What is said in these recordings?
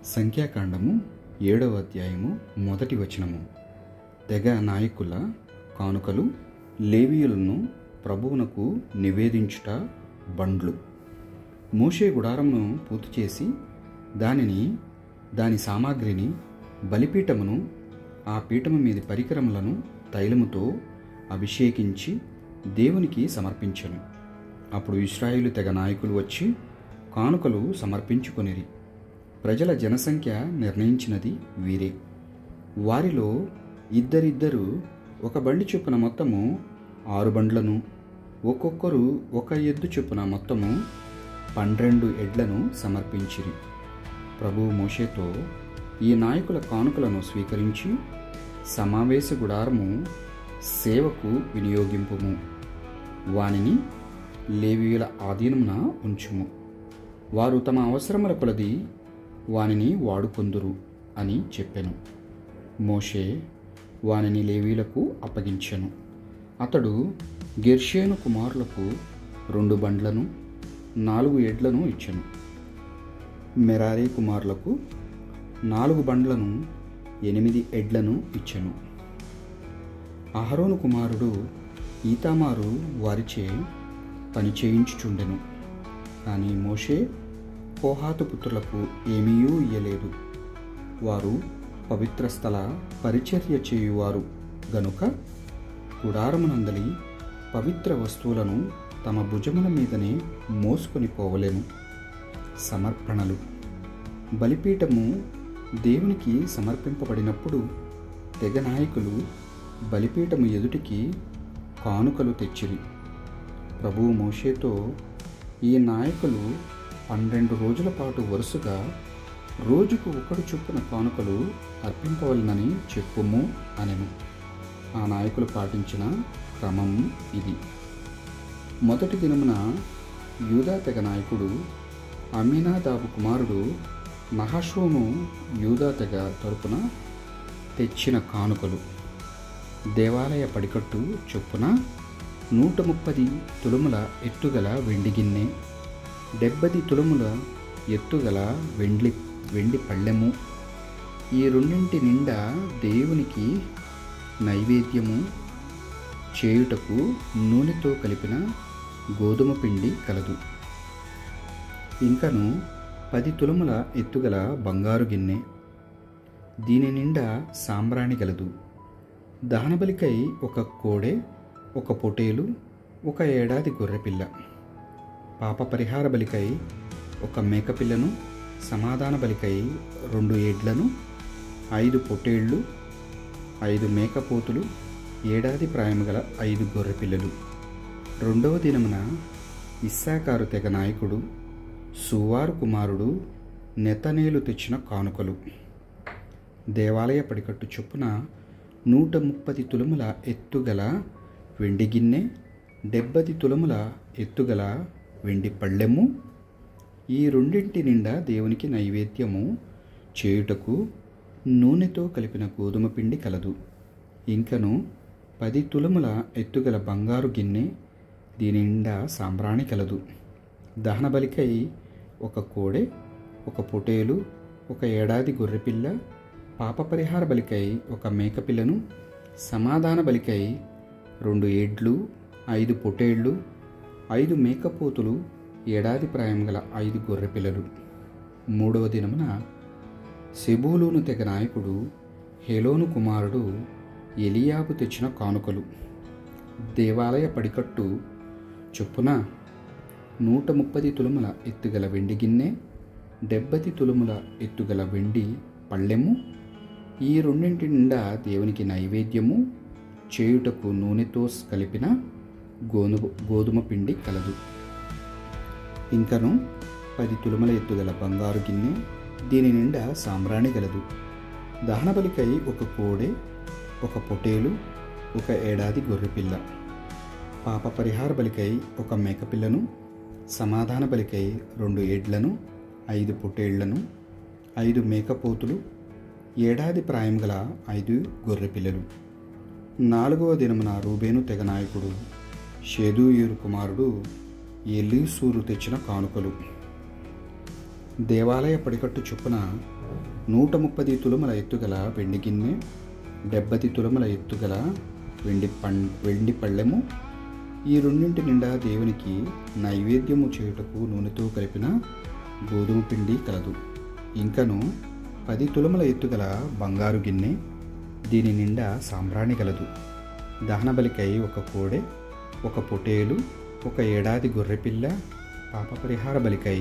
సంఖ్యాకాండము 7వ అధ్యాయము 1వ వచనము. తెగ నాయకుల కానుకలు లేవీయులను ప్రభువునకు నివేదించుట బండ్లు. మోషే గుడారమును పూర్తి చేసి దాని సామాగ్రిని, బలిపీఠమును, ఆ పీఠము మీది పరికరములను తైలముతో అభిషేకించి దేవునికి సమర్పించెను. అప్పుడు ఇశ్రాయేలు తెగ నాయకులు వచ్చి కానుకలు సమర్పించుకొనిరి. ప్రజల జనసంఖ్య నిర్ణయించినది వీరే. వారిలో ఇద్దరిద్దరు ఒక బండి చొప్పున మొత్తము 6 బండ్లను, ఒక్కొక్కరు ఒక ఎద్దు చొప్పున మొత్తము 12 ఎడ్లను సమర్పించిరి. ప్రభువు మోషేతో, ఈ నాయకుల కానుకలను స్వీకరించి సమావేశ గుడారము సేవకు వినియోగింపుము, వానిని లేవీయుల ఆధీనమున ఉంచుము, వారు తమ అవసరముల కొలది వానిని వాడుకొందురు అని చెప్పెను. మోషే వానిని లేవీయులకు అప్పగించెను. అతడు గెర్షోను కుమారులకు 2 బండ్లను 4 ఎడ్లను ఇచ్చెను. మెరారీ కుమారులకు 4 బండ్లను 8 ఎడ్లను ఇచ్చెను. అహరోను కుమారుడు ఈతామారు వారిచే పని చేయించుచుండెను. కానీ మోషే కోహాతు పుత్రులకు ఏమీయూ ఇయ్యలేదు. వారు పవిత్ర స్థల పరిచర్య చేయువారు గనుక గుడారమునందలి పవిత్ర వస్తువులను తమ భుజముల మీదనే మోసుకొని పోవలేను. సమర్పణలు. బలిపీఠము దేవునికి సమర్పింపబడినప్పుడు తెగ నాయకులు బలిపీఠము ఎదుటికి కానుకలు తెచ్చిరి. ప్రభువు మోషేతో, ఈ నాయకులు 12 రోజుల పాటు వరుసగా రోజుకు ఒకడు చొప్పున కానుకలు అర్పింపవలనని చెప్పుము అనెను. ఆ నాయకులు పాటించిన క్రమం ఇది. మొదటి దినమున యూదా తెగ నాయకుడు అమ్మీనాదాబు కుమారుడు నహషోను యూదా తెగ తరపున తెచ్చిన కానుకలు: దేవాలయ పడికట్టు చొప్పున 130 తులముల ఎత్తుగల వెండి గిన్నె, 70 తులముల ఎత్తుగల వెండి పళ్ళెము, ఈ రెండింటి నిండా దేవునికి నైవేద్యము చేయుటకు నూనెతో కలిపిన గోధుమ పిండి కలదు. ఇంకను 10 తులముల ఎత్తుగల బంగారు గిన్నె, దీని నిండా సాంబ్రాణి గలదు. దహనబలికై 1 కోడె, 1 పొటేలు, 1 ఏడాది గొర్రెపిల్ల, పాప పరిహార బలికై 1 మేకపిల్లను, సమాధాన బలికై 2 ఎడ్లను, 5 పొటేళ్ళు, 5 మేకపోతులు, ఏడాది ప్రాయము గల 5 గొర్రెపిల్లలు. 2వ దినమున ఇస్సాకారు తెగ నాయకుడు సువారు కుమారుడు నెతనేలు తెచ్చిన కానుకలు: దేవాలయ పడికట్టు చొప్పున 130 తులముల ఎత్తుగల వెండి గిన్నె, 70 తులముల ఎత్తుగల వెండి పళ్ళెము, ఈ రెండింటి నిండా దేవునికి నైవేద్యము చేయుటకు నూనెతో కలిపిన గోధుమ పిండి కలదు. ఇంకను 10 తులముల ఎత్తుగల బంగారు గిన్నె, దీని నిండా సాంబ్రాణి కలదు. దహన బలికై 1 కోడె, 1 పొటేలు, 1 ఏడాది గొర్రెపిల్ల, పాప పరిహార బలికై 1 మేకపిల్లను, సమాధాన బలికై 2 ఎడ్లు, 5 పొటేళ్ళు, 5 మేకపోతులు, ఏడాది ప్రాయం గల 5 గొర్రెపిల్లలు. 3వ దినమున సెబూలూను తెగ నాయకుడు హేలోను కుమారుడు ఎలియాబు తెచ్చిన కానుకలు: దేవాలయ పడికట్టు చొప్పున 130 తులముల ఎత్తుగల వెండి గిన్నె, 70 తులముల ఎత్తుగల వెండి పళ్ళెము, ఈ రెండింటి నిండా దేవునికి నైవేద్యము చేయుటకు నూనెతో కలిపిన గోధుమ పిండి కలదు. ఇంకను 10 తులముల ఎత్తుగల బంగారు గిన్నె, దీని నిండా సాంబ్రాణి గలదు. దహన బలికై 1 కోడె, 1 పొటేలు, 1 ఏడాది గొర్రెపిల్ల, పాప పరిహార బలికై 1 మేకపిల్లను, సమాధాన బలికై 2 ఎడ్లను, 5 పొటేళ్లను, 5 మేకపోతులు, ఏడాది ప్రాయం గల 5 గొర్రెపిల్లలు. 4వ దినమున రూబేను తెగ నాయకుడు షెదూయూరు కుమారుడు ఎలీసూరు తెచ్చిన కానుకలు: దేవాలయ పడికట్టు చొప్పున 130 తులముల ఎత్తుగల వెండి గిన్నె, 70 తులముల ఎత్తుగల వెండి పళ్ళెము, ఈ రెండింటి నిండా దేవునికి నైవేద్యము చేయుటకు నూనెతో కలిపిన గోధుమ పిండి కలదు. ఇంకను 10 తులముల ఎత్తుగల బంగారు గిన్నె, దీని నిండా సాంబ్రాణి కలదు. దహనబలికై ఒక కోడె, ఒక పొటేలు, ఒక ఏడాది గొర్రెపిల్ల, పాప పరిహార బలికై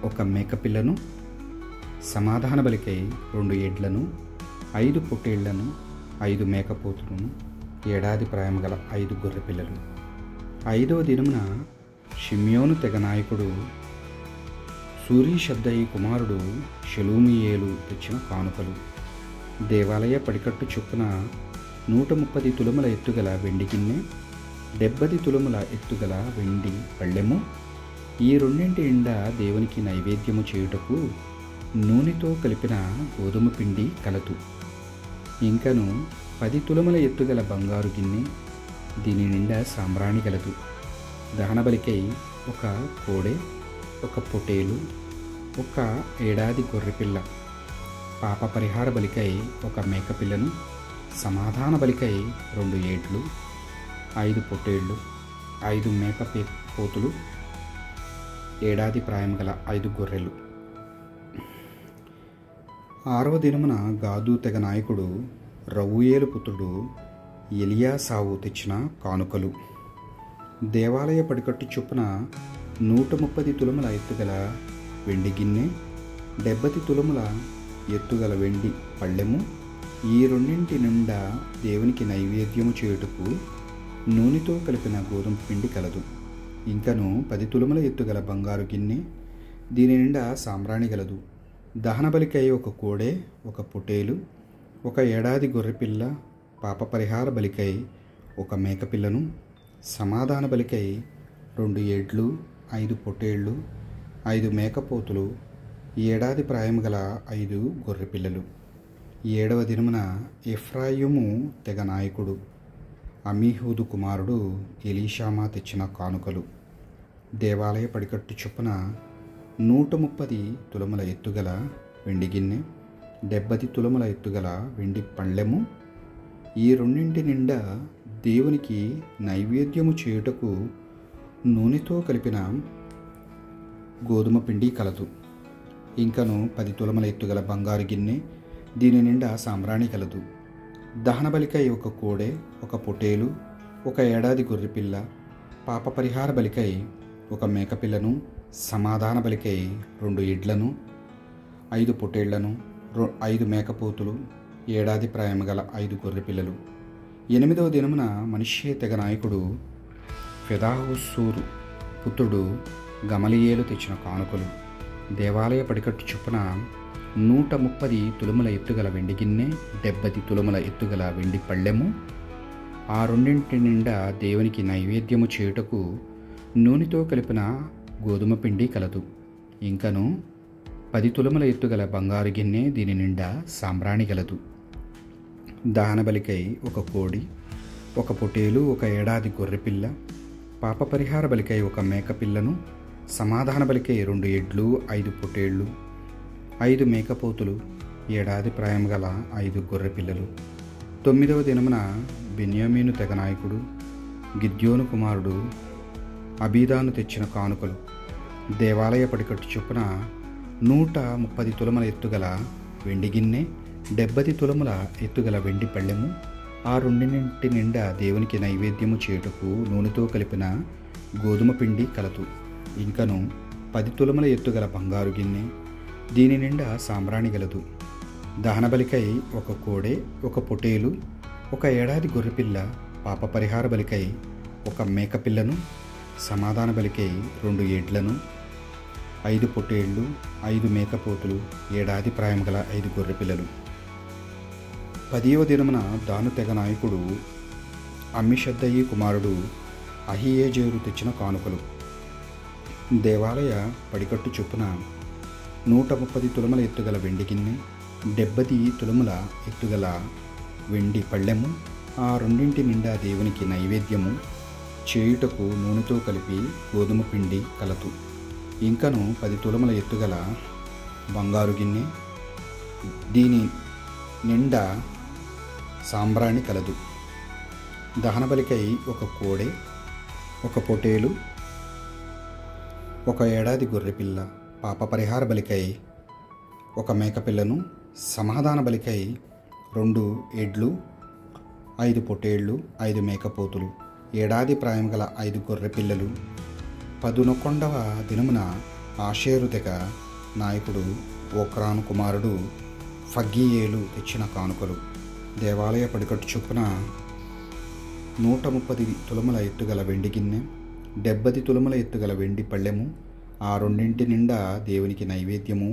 ఒక మేకపిల్లను, సమాధాన బలికై 2 ఎడ్లను, 5 పొట్టేళ్లను, 5 మేకపోతులను, ఏడాది ప్రాయం గల 5 గొర్రెపిల్లలు. 5వ దినమున షిమ్యోను తెగ నాయకుడు సూరీషద్దయి కుమారుడు షెలూమియేలు తెచ్చిన కానుకలు. దేవాలయ పడికట్టు చొప్పున 130 తులముల ఎత్తుగల వెండి గిన్నె, 70 తులముల ఎత్తుగల వెండి పళ్ళెము, ఈ రెండింటి నిండా దేవునికి నైవేద్యము చేయుటకు నూనెతో కలిపిన గోధుమ పిండి కలదు. ఇంకను 10 తులముల ఎత్తుగల బంగారు గిన్నె, దీని నిండా సాంబ్రాణి కలదు. దహనబలికై ఒక కోడె, ఒక పొటేలు, ఒక ఏడాది గొర్రెపిల్ల, పాప పరిహార బలికై ఒక మేకపిల్లను, సమాధాన బలికై 2 ఏడ్లు, 5 పొట్టేళ్ళు, 5 మేకపోతులు, ఏడాది ప్రాయం గల 5 గొర్రెలు. 6వ దినమున గాదు తెగ నాయకుడు రౌయేలు పుత్రుడు ఎలియాసావు తెచ్చిన కానుకలు. దేవాలయ పడికట్టు చొప్పున 130 తులముల ఎత్తుగల వెండి గిన్నె, 70 తులముల ఎత్తుగల వెండి పళ్ళెము, ఈ రెండింటి నిండా దేవునికి నైవేద్యము చేయుటకు నూనెతో కలిపిన గోధుమ పిండి కలదు. ఇంకను 10 తులముల ఎత్తుగల బంగారు గిన్నె, దీని నిండా సాంబ్రాణి గలదు. దహనబలికై ఒక కోడె, ఒక పొటేలు, ఒక ఏడాది గొర్రెపిల్ల, పాప పరిహార బలికై ఒక మేకపిల్లను, సమాధాన బలికై 2 ఏడ్లు, 5 పొట్టేళ్ళు, 5 మేకపోతులు, ఏడాది ప్రాయం గల 5 గొర్రెపిల్లలు. 7వ దినమున ఎఫ్రాయిము తెగ నాయకుడు అమీహూదు కుమారుడు ఎలీషామా తెచ్చిన కానుకలు. దేవాలయ పడికట్టు చొప్పున 130 తులముల ఎత్తుగల వెండి గిన్నె, 70 తులముల ఎత్తుగల వెండి పళ్ళెము, ఈ రెండింటి నిండా దేవునికి నైవేద్యము చేయుటకు నూనెతో కలిపిన గోధుమ పిండి కలదు. ఇంకను 10 తులముల ఎత్తుగల బంగారు గిన్నె, దీని నిండా సాంబ్రాణి కలదు. దహనబలికై ఒక కోడె, ఒక పొటేలు, ఒక ఏడాది గొర్రెపిల్ల, పాప పరిహార బలికై ఒక మేకపిల్లను, సమాధాన బలికై 2 ఎడ్లను, 5 పొట్టేళ్లను, 5 మేకపోతులు, ఏడాది ప్రాయం గల 5 గొర్రెపిల్లలు. 8వ దినమున మనిషే తెగ నాయకుడు ఫెదాహుసూరు పుత్రుడు గమలియేలు తెచ్చిన కానుకలు. దేవాలయ పడికట్టు చొప్పున 130 తులముల ఎత్తుగల వెండి గిన్నె, 70 తులముల ఎత్తుగల వెండి పళ్ళెము, ఆ రెండింటి నిండా దేవునికి నైవేద్యము చేయుటకు నూనెతో కలిపిన గోధుమ పిండి కలదు. ఇంకను 10 తులముల ఎత్తుగల బంగారు గిన్నె, దీని నిండా సాంబ్రాణి కలదు. దహనబలికై ఒక కోడి, ఒక పొటేలు, ఒక ఏడాది గొర్రెపిల్ల, పాప పరిహార బలికై ఒక మేకపిల్లను, సమాధాన బలికై 2 ఎడ్లు, 5 పొట్టేళ్ళు, 5 మేకపోతులు, ఏడాది ప్రాయం గల 5 గొర్రెపిల్లలు. 9వ దినమున బెన్యామీను తెగ నాయకుడు గిద్యోను కుమారుడు అబీదాను తెచ్చిన కానుకలు. దేవాలయ పడికట్టు చొప్పున 130 తులముల ఎత్తుగల వెండి గిన్నె, 70 తులముల ఎత్తుగల వెండి పళ్ళెము, ఆ రెండింటి నిండా దేవునికి నైవేద్యము చేయుటకు నూనెతో కలిపిన గోధుమ పిండి కలదు. ఇంకను 10 తులముల ఎత్తుగల బంగారు గిన్నె, దీని నిండా సాంబ్రాణి గలదు. దహనబలికై ఒక కోడె, ఒక పొటేలు, ఒక ఏడాది గొర్రెపిల్ల, పాప పరిహార బలికై ఒక మేకపిల్లను, సమాధాన బలికై 2 ఎడ్లను, 5 పొట్టేళ్ళు, 5 మేకపోతులు, ఏడాది ప్రాయం గల 5 గొర్రెపిల్లలు. 10వ దినమున దాను తెగ నాయకుడు అమ్మిషద్దయి కుమారుడు అహియేజెరు తెచ్చిన కానుకలు. దేవాలయ పడికట్టు చొప్పున 130 తులముల ఎత్తుగల వెండి గిన్నె, 70 తులముల ఎత్తుగల వెండి పళ్ళెము, ఆ రెండింటి నిండా దేవునికి నైవేద్యము చేయుటకు నూనెతో కలిపి గోధుమ పిండి కలదు. ఇంకను 10 తులముల ఎత్తుగల బంగారు గిన్నె, దీని నిండా సాంబ్రాణి కలదు. దహనబలికై ఒక కోడె, ఒక పొటేలు, ఒక ఏడాది గొర్రెపిల్ల, పాప పరిహార బలికై ఒక మేకపిల్లను, సమాధాన బలికై 2 ఎడ్లు, 5 పొటేళ్ళు, 5 మేకపోతులు, ఏడాది ప్రాయం గల 5 గొర్రెపిల్లలు. 11వ దినమున ఆషేరు తెగ నాయకుడు ఓక్రాను కుమారుడు ఫగ్గీయేలు తెచ్చిన కానుకలు. దేవాలయ పడికట్టు చొప్పున 130 తులముల ఎత్తుగల వెండి గిన్నె, 70 తులముల ఎత్తుగల వెండి పళ్ళెము, ఆ రెండింటి నిండా దేవునికి నైవేద్యము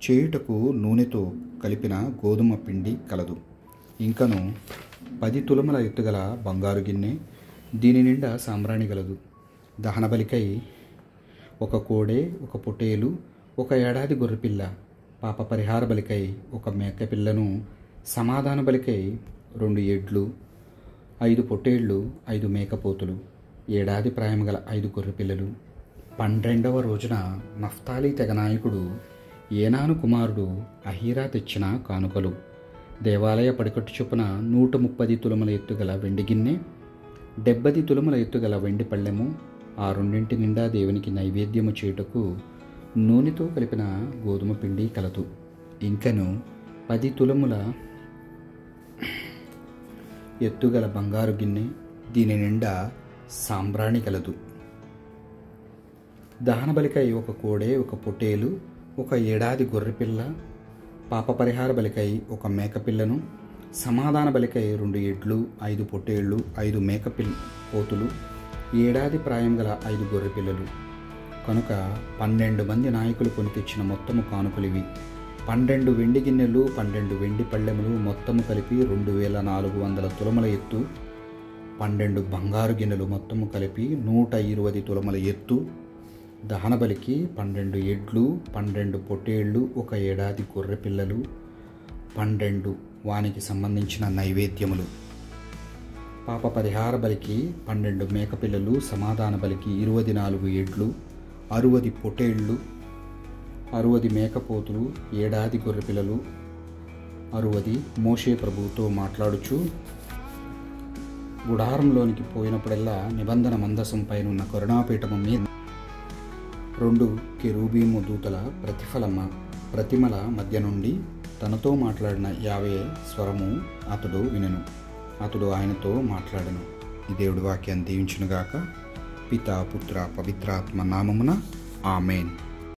చేయుటకు నూనెతో కలిపిన గోధుమ పిండి కలదు. ఇంకను 10 తులముల ఎత్తుగల బంగారు గిన్నె, దీని నిండా సాంబ్రాణి గలదు. దహనబలికై ఒక కోడె, ఒక పొటేలు, ఒక ఏడాది గొర్రెపిల్ల, పాప పరిహార బలికై ఒక మేకపిల్లను, సమాధాన బలికై 2 ఎడ్లు, 5 పొటేళ్ళు, 5 మేకపోతులు, ఏడాది ప్రాయం గల 5 గొర్రెపిల్లలు. 12వ రోజున నఫ్తాలి తెగ నాయకుడు ఏనాను కుమారుడు అహీరా తెచ్చిన కానుకలు. దేవాలయ పడికట్టు చొప్పున 130 తులముల ఎత్తుగల వెండి గిన్నె, 70 తులముల ఎత్తుగల వెండి పళ్ళెము, ఆ రెండింటి నిండా దేవునికి నైవేద్యము చేయుటకు నూనెతో కలిపిన గోధుమ పిండి కలదు. ఇంకను 10 తులముల ఎత్తుగల బంగారు గిన్నె, దీని నిండా సాంబ్రాణి కలదు. దహనబలికై ఒక కోడె, ఒక పొటేలు, ఒక ఏడాది గొర్రెపిల్ల, పాప పరిహార బలికై ఒక మేకపిల్లను, సమాధాన బలికై 2 ఎడ్లు, 5 పొటేళ్ళు, 5 పోతులు, ఏడాది ప్రాయం గల 5 గొర్రెపిల్లలు. కనుక 12 మంది నాయకులు కొని తెచ్చిన మొత్తము కానుకలివి. 12 వెండి గిన్నెలు, 12 వెండి పళ్ళెములు, మొత్తము కలిపి 2400 తులముల ఎత్తు. 12 బంగారు గిన్నెలు, మొత్తము కలిపి 120 తులముల ఎత్తు. దహనబలికి 12 ఎడ్లు, 12 పొటేళ్ళు, ఒక ఏడాది గొర్రెపిల్లలు, 12 వానికి సంబంధించిన నైవేద్యములు. పాప పరిహార బలికి 12 మేకపిల్లలు, సమాధాన బలికి 24 ఎడ్లు, 60 పొటేళ్ళు, 60 మేకపోతులు, ఏడాది గొర్రెపిల్లలు 60. మోషే ప్రభువుతో మాట్లాడుచు గుడారంలోనికి పోయినప్పుడల్లా నిబంధన మందసం పైనున్న కరుణాపీఠము మీద 2 కెరూబీము దూతల ప్రతిమల మధ్య నుండి తనతో మాట్లాడిన యావే స్వరము అతడు వినెను. అతడు ఆయనతో మాట్లాడెను. ఈ దేవుడి వాక్యాన్ని దీవించునుగాక. పితా పుత్ర పవిత్రాత్మ నామమున ఆమేన్.